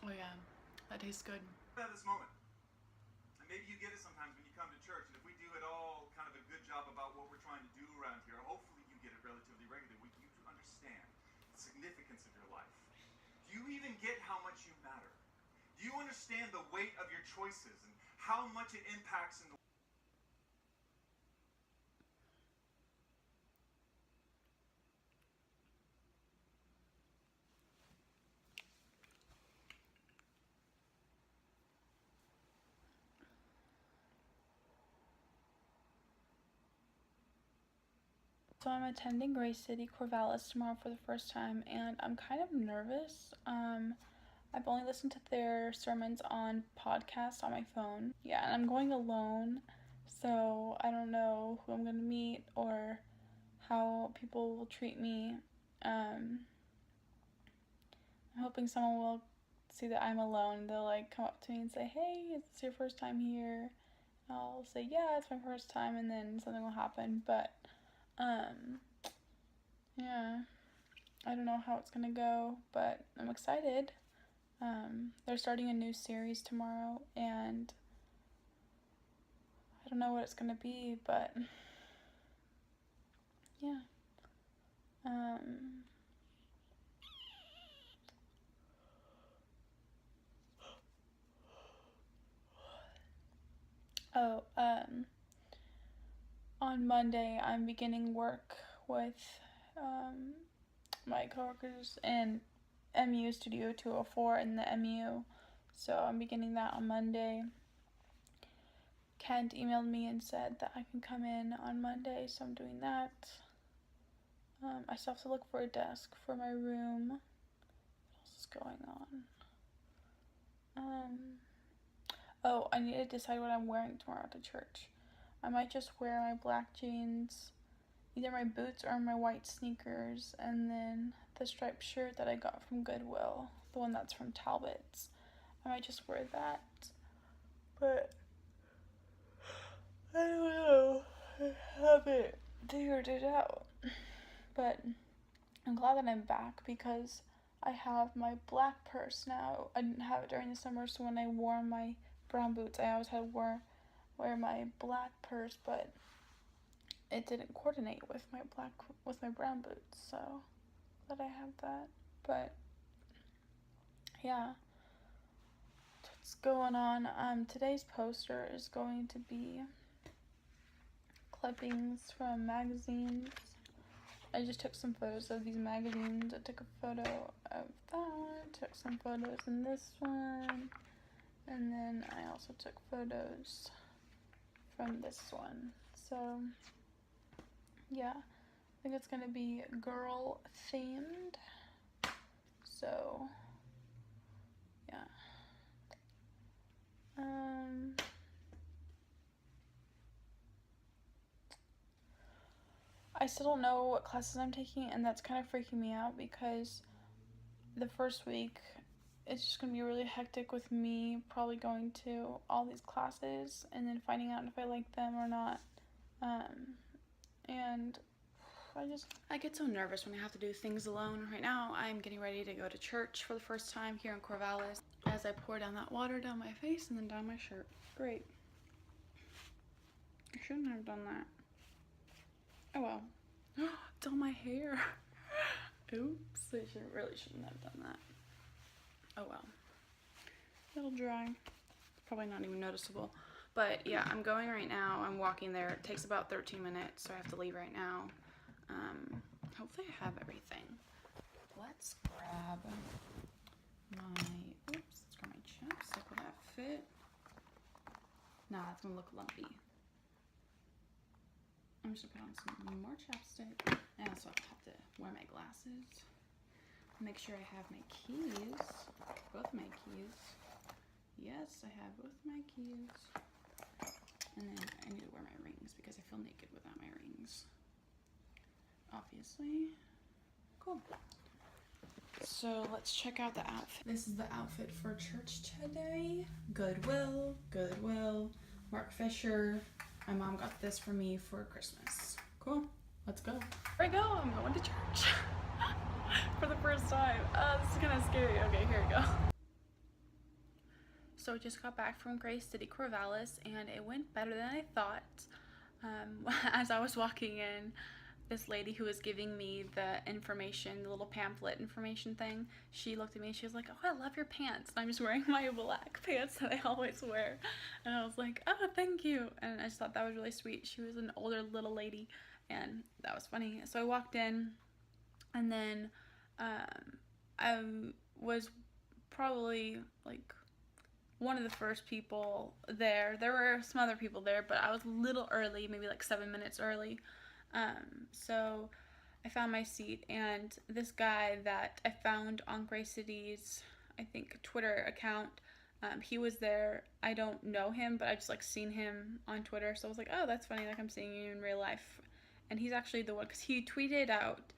Oh yeah, that tastes good. At this moment. And maybe you get it sometimes when you come to church, and if we do at all kind of a good job about what we're trying to do around here, hopefully you get it relatively regularly. You understand the significance of your life. Do you even get how much you matter? Do you understand the weight of your choices and how much it impacts in the So I'm attending Grace City Corvallis tomorrow for the first time, and I'm kind of nervous. I've only listened to their sermons on podcasts on my phone. Yeah, and I'm going alone, so I don't know who I'm gonna meet or how people will treat me. I'm hoping someone will see that I'm alone. They'll like come up to me and say, "Hey, is this your first time here?" And I'll say, "Yeah, it's my first time," and then something will happen. But yeah, I don't know how it's gonna go, but I'm excited. They're starting a new series tomorrow, and I don't know what it's gonna be, but yeah. On Monday, I'm beginning work with my coworkers in MU Studio 204 in the MU, so I'm beginning that on Monday. Kent emailed me and said that I can come in on Monday, so I'm doing that. I still have to look for a desk for my room. What else is going on? Oh, I need to decide what I'm wearing tomorrow to church. I might just wear my black jeans, either my boots or my white sneakers, and then the striped shirt that I got from Goodwill, the one that's from Talbot's. I might just wear that, but I don't know. I haven't figured it out. But I'm glad that I'm back because I have my black purse now. I didn't have it during the summer, so when I wore my brown boots, I always had to wear my black purse, but it didn't coordinate with my brown boots, so glad I have that. But yeah, what's going on? Today's poster is going to be clippings from magazines. I just took some photos of these magazines. I took a photo of that, took some photos in this one, and then I also took photos from this one. So yeah, I think it's gonna be girl themed. So yeah. I still don't know what classes I'm taking, and that's kind of freaking me out because the first week it's just gonna be really hectic with me probably going to all these classes and then finding out if I like them or not. And I get so nervous when I have to do things alone. Right now I'm getting ready to go to church for the first time here in Corvallis as I pour down that water down my face and then down my shirt. Great. I shouldn't have done that. Oh well. It's on my hair. Oops, I really shouldn't have done that. Oh well. It'll dry. Probably not even noticeable. But yeah, I'm going right now. I'm walking there. It takes about 13 minutes, so I have to leave right now. Hopefully I have everything. Let's grab my chapstick. Will that fit? Nah, it's gonna look lumpy. I'm just gonna put on some more chapstick. I also have to wear my glasses. Make sure I have my keys. Both my keys. Yes, I have both my keys. And then I need to wear my rings because I feel naked without my rings. Obviously. Cool. So let's check out the outfit. This is the outfit for church today. Goodwill. Mark Fisher. My mom got this for me for Christmas. Cool. Let's go. Here we go. I'm going to church for the first time. This is kind of scary. Okay, here we go. So I just got back from Gray City, Corvallis, and it went better than I thought. As I was walking in, this lady who was giving me the information, the little pamphlet information thing, she looked at me and she was like, "Oh, I love your pants." And I'm just wearing my black pants that I always wear. And I was like, "Oh, thank you." And I just thought that was really sweet. She was an older little lady, and that was funny. So I walked in, and then I was probably like one of the first people there. There were some other people there, but I was a little early, maybe like 7 minutes early. So I found my seat, and this guy that I found on Gray City's, I think, Twitter account, he was there. I don't know him, but I just like seen him on Twitter, so I was like, oh, that's funny. Like I'm seeing you in real life, and he's actually the one because he tweeted out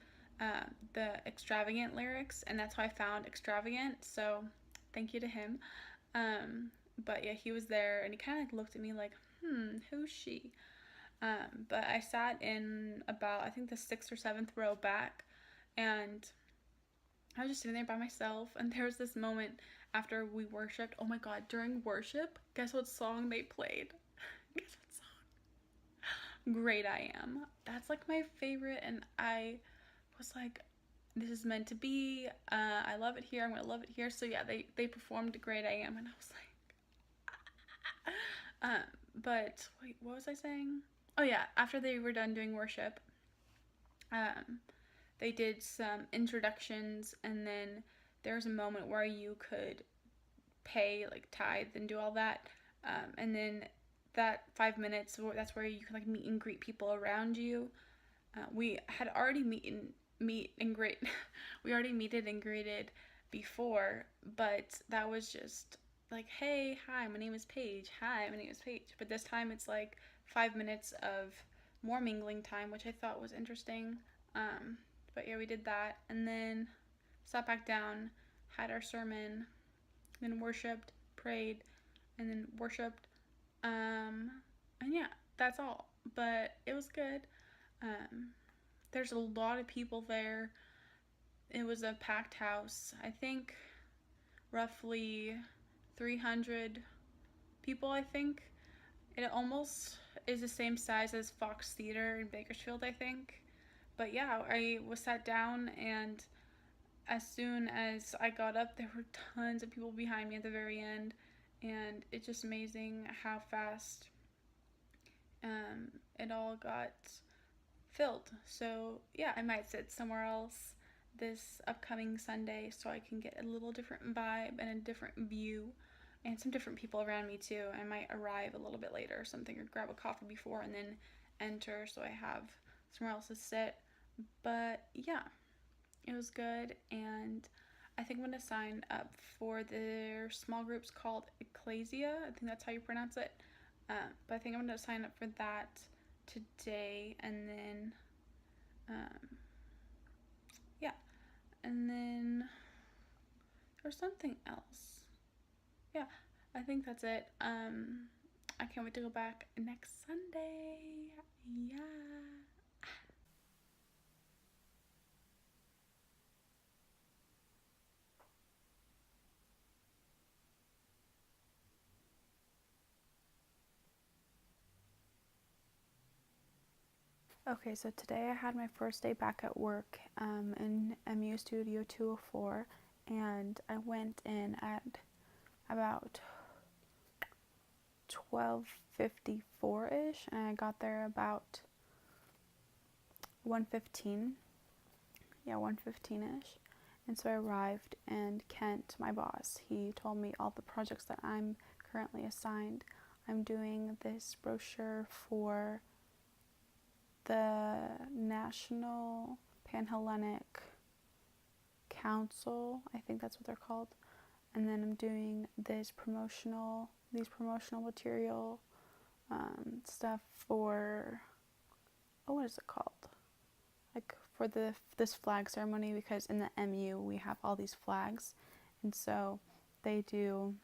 the extravagant lyrics, and that's how I found extravagant. So thank you to him. But yeah, he was there, and he kind of like looked at me like, who's she? But I sat in about, I think, the 6th or 7th row back, and I was just sitting there by myself. And there was this moment after we worshipped. Oh my god, during worship, guess what song they played? Guess what song? Great I Am. That's like my favorite, and I was like, this is meant to be. I love it here. I'm gonna love it here. So yeah, they performed Great I Am, and I was like, but wait, what was I saying? Oh yeah, after they were done doing worship, they did some introductions, and then there was a moment where you could pay like tithe and do all that, and then that 5 minutes, that's where you can like meet and greet people around you. We had already meet and greet we already meted and greeted before, but that was just like, hey, hi, my name is Paige. Hi, my name is Paige. But this time it's like 5 minutes of more mingling time, which I thought was interesting. But yeah, we did that, and then sat back down, had our sermon, then worshipped, prayed, and then worshipped. And yeah, that's all. But it was good. Um, there's a lot of people there. It was a packed house. I think roughly 300 people, I think. It almost is the same size as Fox Theater in Bakersfield, I think. But yeah, I was sat down, and as soon as I got up, there were tons of people behind me at the very end. And it's just amazing how fast it all got filled. So yeah, I might sit somewhere else this upcoming Sunday so I can get a little different vibe and a different view, and some different people around me too. I might arrive a little bit later or something, or grab a coffee before and then enter so I have somewhere else to sit. But yeah, it was good, and I think I'm going to sign up for their small groups called Ecclesia. I think that's how you pronounce it. But I think I'm going to sign up for that today, and then yeah, and then there's something else. Yeah, I think that's it. I can't wait to go back next Sunday. Yeah. Okay, so today I had my first day back at work in MU Studio 204, and I went in at about 12:54ish, and I got there about 1:15. Yeah, 1:15ish. And so I arrived, and Kent, my boss, he told me all the projects that I'm currently assigned. I'm doing this brochure for the National Panhellenic Council, I think that's what they're called. And then I'm doing these promotional material stuff for, oh, what is it called? Like for this flag ceremony, because in the MU we have all these flags, and so they do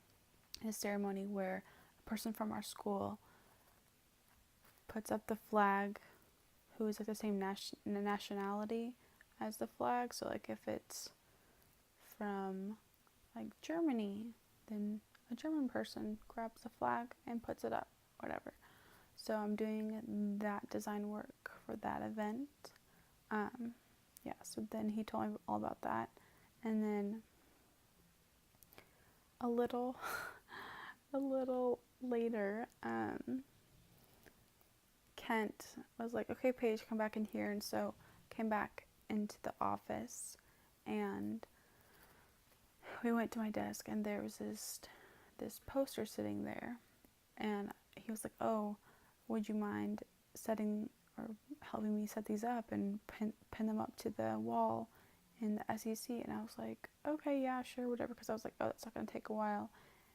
a ceremony where a person from our school puts up the flag who is like the same nationality as the flag. So like if it's from like Germany, then a German person grabs the flag and puts it up, whatever. So I'm doing that design work for that event. So then he told me all about that. And then a little later, Kent was like, okay, Paige, come back in here. And so came back into the office, and we went to my desk, and there was this poster sitting there, and he was like, oh, would you mind setting or helping me set these up and pin them up to the wall in the SEC? And I was like, okay, yeah, sure, whatever, because I was like, oh, that's not going to take a while,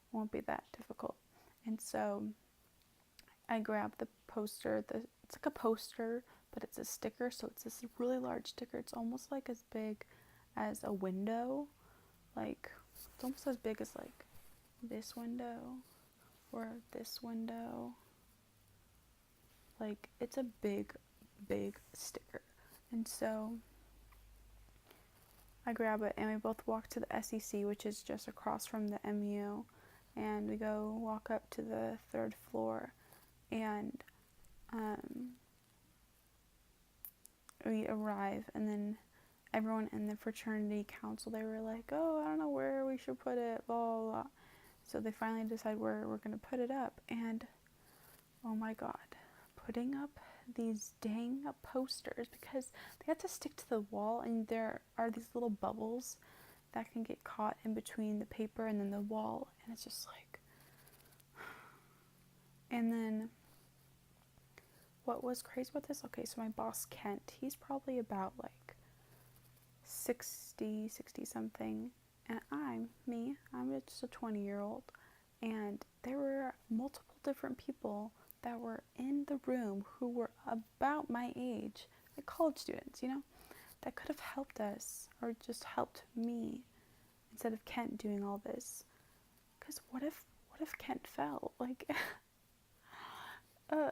it won't be that difficult. And so I grabbed the poster. It's like a poster, but it's a sticker, so it's this really large sticker. It's almost like as big as a window. Like, it's almost as big as like this window or this window. Like, it's a big sticker. And so I grab it, and we both walk to the SEC, which is just across from the MU, and we go walk up to the 3rd floor, and we arrive, and then everyone in the fraternity council, they were like, oh, I don't know where we should put it, blah, blah, blah. So they finally decide where we're going to put it up, and oh my god, putting up these dang posters, because they have to stick to the wall, and there are these little bubbles that can get caught in between the paper and then the wall, and it's just like, and then what was crazy about this, okay, so my boss Kent, he's probably about like 60 something, and I'm just a 20-year-old, and there were multiple different people that were in the room who were about my age, like college students, that could have helped us, or just helped me, instead of Kent doing all this. Because what if Kent fell? Like, I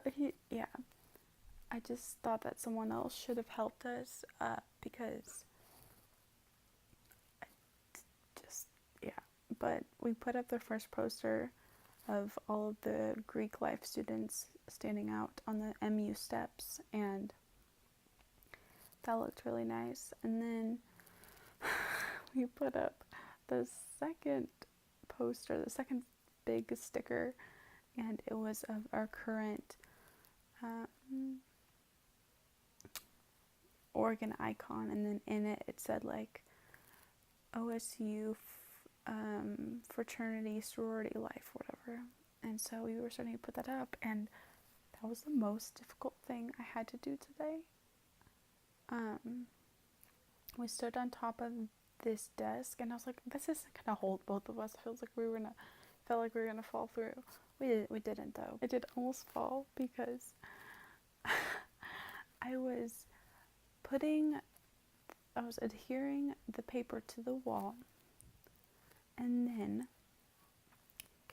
just thought that someone else should have helped us, because But we put up the first poster of all of the Greek life students standing out on the MU steps, and that looked really nice. And then we put up the second poster, the second big sticker, and it was of our current Oregon icon, and then in it said like OSU fraternity, sorority life, whatever. And so we were starting to put that up, and that was the most difficult thing I had to do today. We stood on top of this desk, and I was like, this isn't gonna hold both of us. It felt like we were gonna fall through. We didn't though. I did almost fall, because I was adhering the paper to the wall, and then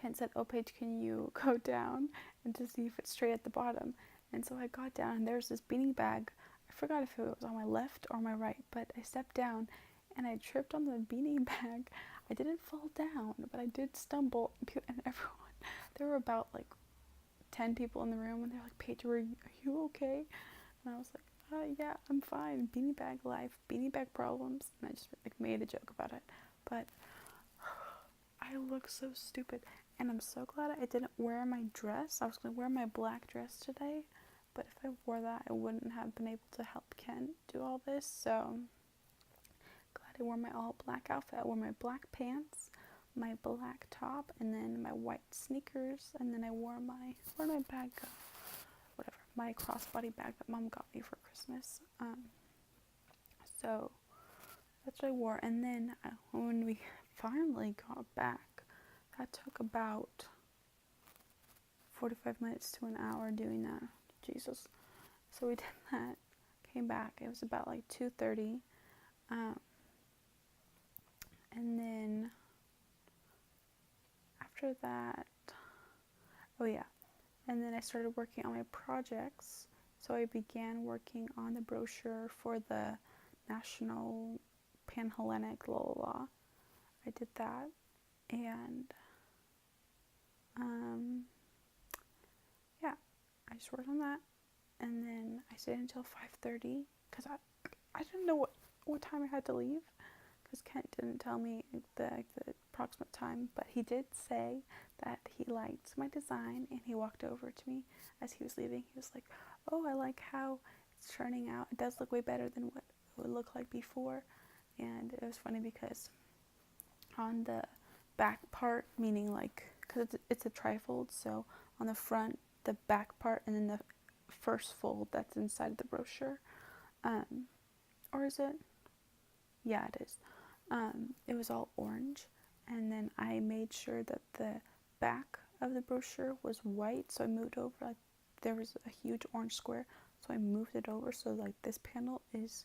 Kent said, oh, Paige, can you go down and to see if it's straight at the bottom? And so I got down, and there's this beanie bag. I forgot if it was on my left or my right, but I stepped down, and I tripped on the beanie bag. I didn't fall down, but I did stumble, and everyone, there were about like 10 people in the room, and they're like, Paige, are you okay? And I was like, yeah, I'm fine. Beanie bag life, beanie bag problems. And I just like made a joke about it. But I look so stupid, and I'm so glad I didn't wear my dress. I was going to wear my black dress today, but if I wore that, I wouldn't have been able to help Ken do all this. So glad I wore my all black outfit. I wore my black pants, my black top, and then my white sneakers, and then I wore my bag go? Whatever, my crossbody bag that Mom got me for Christmas. So that's what I wore. And then when we finally got back, that took about 45 minutes to an hour doing that. Jesus. So we did that, came back. It was about like 2:30. And then after that, and then I started working on my projects. So I began working on the brochure for the National Panhellenic, I did that, and Yeah, I just worked on that, and then I stayed until 5:30 because I didn't know what time I had to leave because Kent didn't tell me the approximate time, but he did say that he liked my design, and he walked over to me as he was leaving. He was like, "Oh, I like how it's turning out. It does look way better than what it would look like before." And it was funny because on the back part, meaning like, because it's a trifold, so on the front, the back part, and then the first fold that's inside the brochure, or is it? Yeah, it is. It was all orange, and then I made sure that the back of the brochure was white, so I moved over, like, there was a huge orange square, so I moved it over, so like this panel is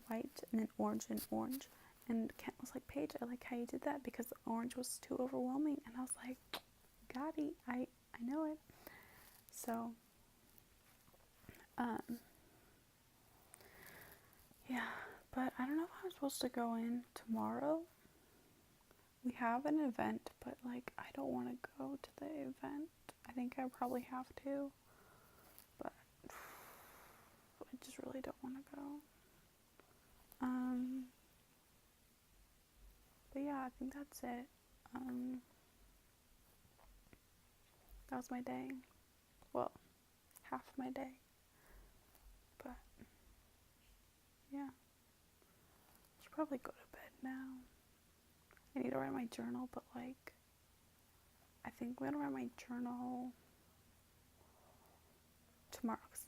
white and then orange and orange. And Kent was like, "Paige, I like how you did that because the orange was too overwhelming." And I was like, "Got it, I know it." So, yeah, but I don't know if I'm supposed to go in tomorrow. We have an event, but like I don't want to go to the event. I think I probably have to, but I just really don't want to go. But yeah, I think that's it. That was my day. Well, half my day. But yeah, I should probably go to bed now. I need to write my journal, but like, I think I'm gonna write my journal tomorrow because